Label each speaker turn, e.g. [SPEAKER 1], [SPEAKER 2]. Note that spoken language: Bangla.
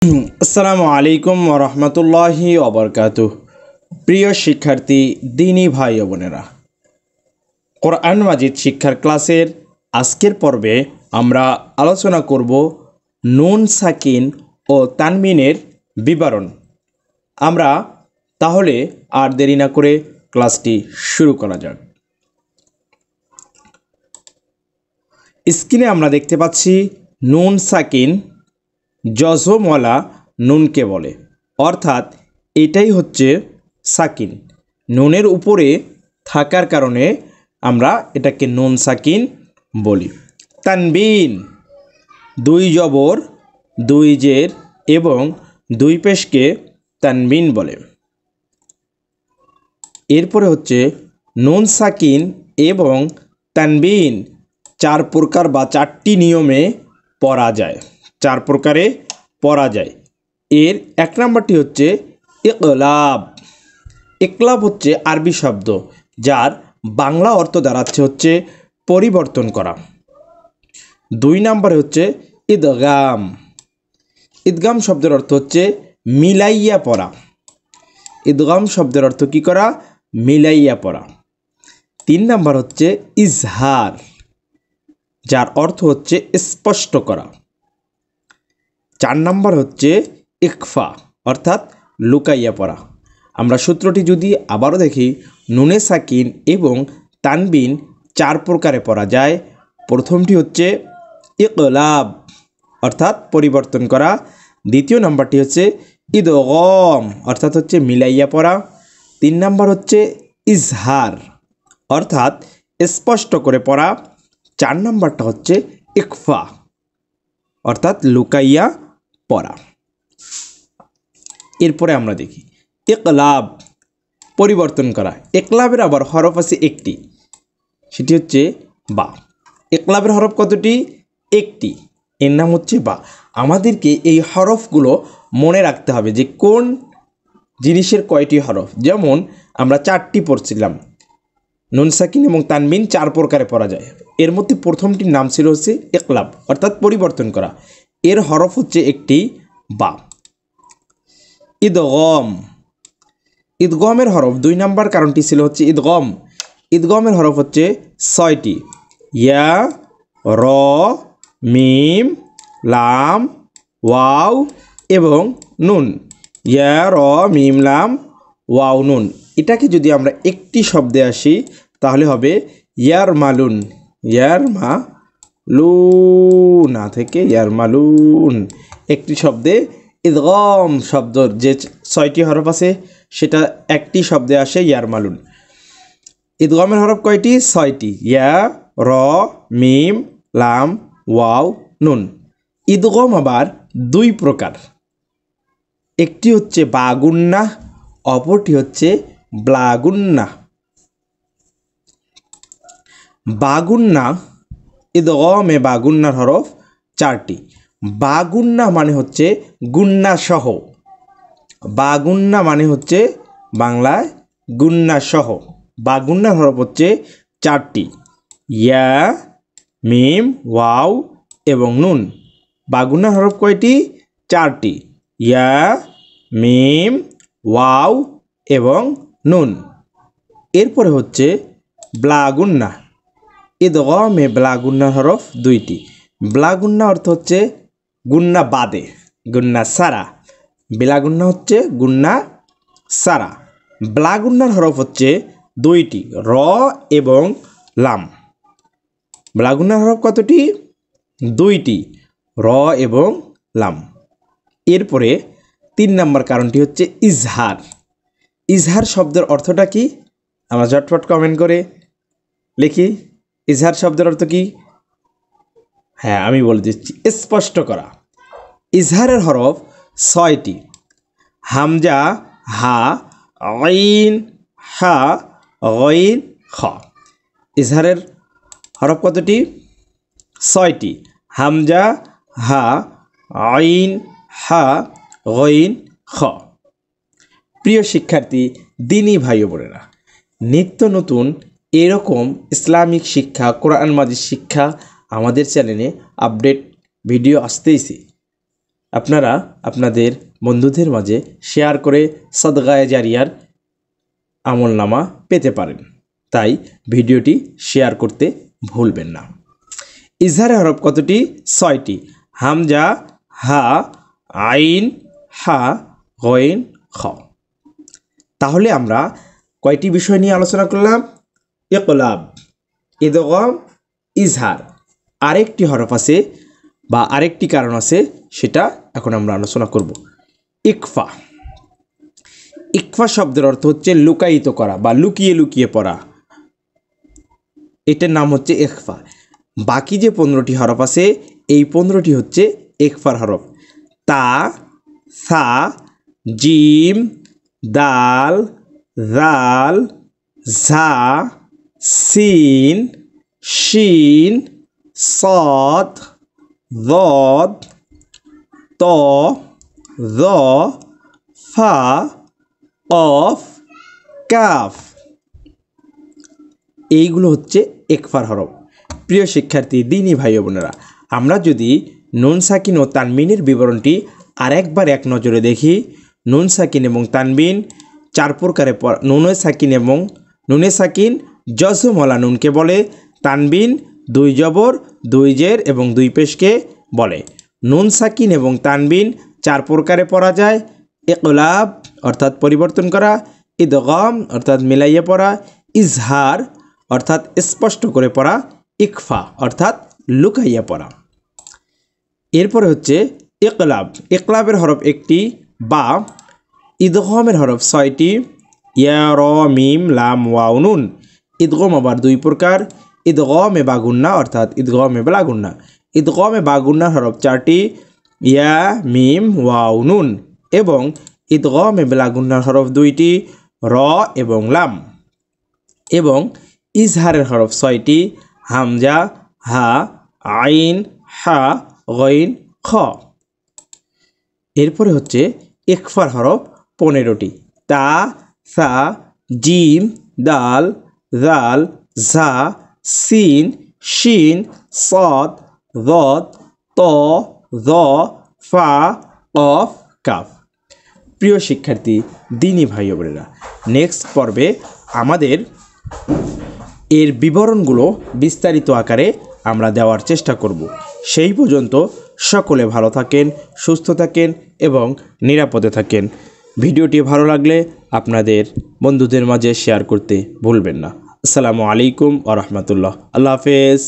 [SPEAKER 1] আসসালামু আলাইকুম ওয়া রাহমাতুল্লাহি ওয়া বারাকাতুহু। প্রিয় শিক্ষার্থী, দিনী ভাই ও বোনেরা, কোরআন মাজিদ শিক্ষার ক্লাসের আজকের পর্বে আমরা আলোচনা করব নুন সাকিন ও তানবিনের বিবরণ। আমরা তাহলে আর দেরি না করে ক্লাসটি শুরু করা যাক। স্ক্রিনে আমরা দেখতে পাচ্ছি নুন সাকিন জজমওয়ালা নুনকে বলে, অর্থাৎ এটাই হচ্ছে সাকিন। নুনের উপরে থাকার কারণে আমরা এটাকে নুন সাকিন বলি। তানবিন দুই জবর, দুই জের এবং দুই পেশকে তানবিন বলে। এরপরে হচ্ছে নুন সাকিন এবং তানবিন চার প্রকার বা চারটি নিয়মে পড়া যায়। চার প্রকারে পড়া যায়। এর এক নম্বরটি হচ্ছে ইকলাব। ইকলাব হচ্ছে আরবি শব্দ, যার বাংলা অর্থ দাঁড়াচ্ছে হচ্ছে পরিবর্তন করা। দুই নম্বরে হচ্ছে ইদগাম। ইদগাম শব্দের অর্থ হচ্ছে মিলাইয়া পড়া। ইদগাম শব্দের অর্থ কি করা? মিলাইয়া পড়া। তিন নম্বর হচ্ছে ইজহার, যার অর্থ হচ্ছে স্পষ্ট করা। চার নম্বর হচ্ছে ইকফা, অর্থাৎ লুকাইয়া পড়া। আমরা সূত্রটি যদি আবারও দেখি, নুনে সাকিন এবং তানবিন চার প্রকারে পড়া যায়। প্রথমটি হচ্ছে ইকলাব, অর্থাৎ পরিবর্তন করা। দ্বিতীয় নম্বরটি হচ্ছে ইদগম, অর্থাৎ হচ্ছে মিলাইয়া পড়া। তিন নম্বর হচ্ছে ইজহার, অর্থাৎ স্পষ্ট করে পড়া। চার নম্বরটা হচ্ছে ইকফা, অর্থাৎ লুকাইয়া পড়া। এরপরে আমরা দেখি ইকলাব, পরিবর্তন করা। ইকলাবের আবার হরফ আছে একটি, সেটি হচ্ছে বা। ইকলাবের হরফ কতটি? একটি, এর নাম হচ্ছে বা। আমাদেরকে এই হরফগুলো মনে রাখতে হবে যে কোন জিনিসের কয়টি হরফ। যেমন আমরা চারটি পড়ছিলাম, নুন সাকিন এবং তানবিন চার প্রকারে পড়া যায়। এর মধ্যে প্রথমটির নাম ছিল হচ্ছে ইকলাব, অর্থাৎ পরিবর্তন করা। এর হরফ হচ্ছে একটি বা। ইদগম, ইদগমের হরফ দুই নম্বর কারণটি ছিল হচ্ছে ইদগম। ইদগমের হরফ হচ্ছে ছয়টি, ইয়া, র, মিম, লাম, ওয়াও এবং নুন। ইয়া, র, মিম, লাম, ওয়াও, নুন। এটাকে যদি আমরা একটি শব্দে আসি তাহলে হবে ইয়ার মালুন। ইয়ার মা লুনা থেকে ইয়ার মালুন। একটি শব্দে ইদগম শব্দর যে ছয়টি হরফ আছে সেটা একটি শব্দে আসে ইয়ার মালুন। ইদগমের হরফ কয়টি? ছয়টি, ইয়া, র, মিম, লাম, ওয়াও, নুন। ইদগম আবার দুই প্রকার, একটি হচ্ছে বাগুন্না, অপরটি হচ্ছে ব্লাগুন্না। বাগুন্না, ইদগমে বাগুন্নার হরফ চারটি। বাগুন্না মানে হচ্ছে গুন্না সহ। বাগুন্না মানে হচ্ছে বাংলায় গুন্না সহ। বাগুন্নার হরফ হচ্ছে চারটি, ইয়া, মিম, ওয়াও এবং নুন। বাগুন্নার হরফ কয়টি? চারটি, ইয়া, মিম, ওয়াও এবং নুন। এরপরে হচ্ছে ব্লাগুন্না। ইদগমে ব্লাগুন্নার হরফ দুইটি। ব্লাগুন্না অর্থ হচ্ছে গুন্না বাদে, গুন্না সারা। ব্লাগুন্না হচ্ছে গুন্না সারা। ব্লাগুন্নার হরফ হচ্ছে দুইটি, র এবং লাম। ব্লাগুন্নার হরফ কতটি? দুইটি, র এবং লাম। এরপরে তিন নম্বর কারণটি হচ্ছে ইজহার। ইজহার শব্দের অর্থটা কি? আমরা ঝটপট কমেন্ট করে লিখি। ইজহার শব্দের অর্থ কি? হ্যাঁ, আমি বলে দিচ্ছি, স্পষ্ট করা। ইজহারের হরফ ছয়টি, হামজা, হা, আইন, হা, গইন, খ। ইজহারের হরফ কতটি? ছয়টি, হামজা, হা, আইন, হা, গইন, খ। প্রিয় শিক্ষার্থী, দিনী ভাই বোনেরা, নিত্য নতুন এরকম ইসলামিক শিক্ষা, কোরআন মাজিদ শিক্ষা আমাদের চ্যানেলে আপডেট ভিডিও আসতেইছে। আপনারা আপনাদের বন্ধুদের মাঝে শেয়ার করে সাদগায়ে জারিয়ার আমলনামা পেতে পারেন। তাই ভিডিওটি শেয়ার করতে ভুলবেন না। ইজহারের হরফ কতটি? 6টি। হামজা, হা, আইন, হা, গইন, খ। তাহলে আমরা কয়টি বিষয় নিয়ে আলোচনা করলাম? ইকলাব, ইদগাম, ইজহার। আরেকটি হরফ আছে বা আরেকটি কারণ আছে, সেটা এখন আমরা আলোচনা করব। ইকফা। ইকফা শব্দের অর্থ হচ্ছে লুকায়িত করা বা লুকিয়ে লুকিয়ে পড়া। এটার নাম হচ্ছে ইকফা। বাকি যে 15টি হরফ আছে, এই 15টি হচ্ছে ইকফার হরফ। তা, সা, জিম, দাল, জাল, ঝা, সিন, শিন, সদ, যদ, ত, য, ফা, কফ, কাফ। এইগুলো হচ্ছে ইকফার হরফ। প্রিয় শিক্ষার্থী, দিনী ভাই ও বোনেরা, আমরা যদি নুন সাকিন ও তানবিনের বিবরণটি আরেকবার এক নজরে দেখি, নুন সাকিন এবং তানবিন 4 প্রকারে। নুনে সাকিন এবং নুনে সাকিন জজমওয়ালা নুনকে বলে। তানবিন 2 জবর 2 জের এবং 2 পেশকে বলে। নুন সাকিন এবং তানবিন 4 প্রকারে পড়া যায়। ইকলাব অর্থাৎ পরিবর্তন করা, ইদগাম অর্থাৎ মিলাইয়ে পড়া, ইজহার অর্থাৎ স্পষ্ট করে পড়া, ইকফা অর্থাৎ লুকাইয়া পড়া। এরপরে হচ্ছে ইকলাব। ইকলাবের হরফ 1টি বা ইদগমের হরফ 6টি। ইয়া, র, মিম, লাম, ওয়াও, নুন। ইদগম আবার 2 প্রকার। ইদগমে বা গুন্না অর্থাৎ ইদগমে বা গুন্না। ইদগমে বা গুন্নার হরফ 4টি। ইয়া, মিম, ওয়াও, নুন। এবং ইদগমে বা গুন্নার হরফ 2টি, র এবং লাম। এবং ইজহারের হরফ 6টি। হামজা, হা, আইন, হা, গইন, খ। এরপরে হচ্ছে ইকফার হরফ 15টি। তা, সা, জিম, দাল, জাল, ঝা, সিন, শিন, সদ, যদ, ত, য, ফা, কফ, কাফ। প্রিয় শিক্ষার্থী, দিনী ভাই বোনেরা, নেক্সট পর্বে আমাদের এর বিবরণগুলো বিস্তারিত আকারে আমরা দেওয়ার চেষ্টা করব। সেই পর্যন্ত সকলে ভালো থাকেন, সুস্থ থাকেন এবং নিরাপদে থাকেন। ভিডিওটি ভালো লাগলে আপনাদের বন্ধুদের মাঝে শেয়ার করতে ভুলবেন না। আসসালামু আলাইকুম ওয়া রাহমাতুল্লাহ। আল্লাহ হাফেজ।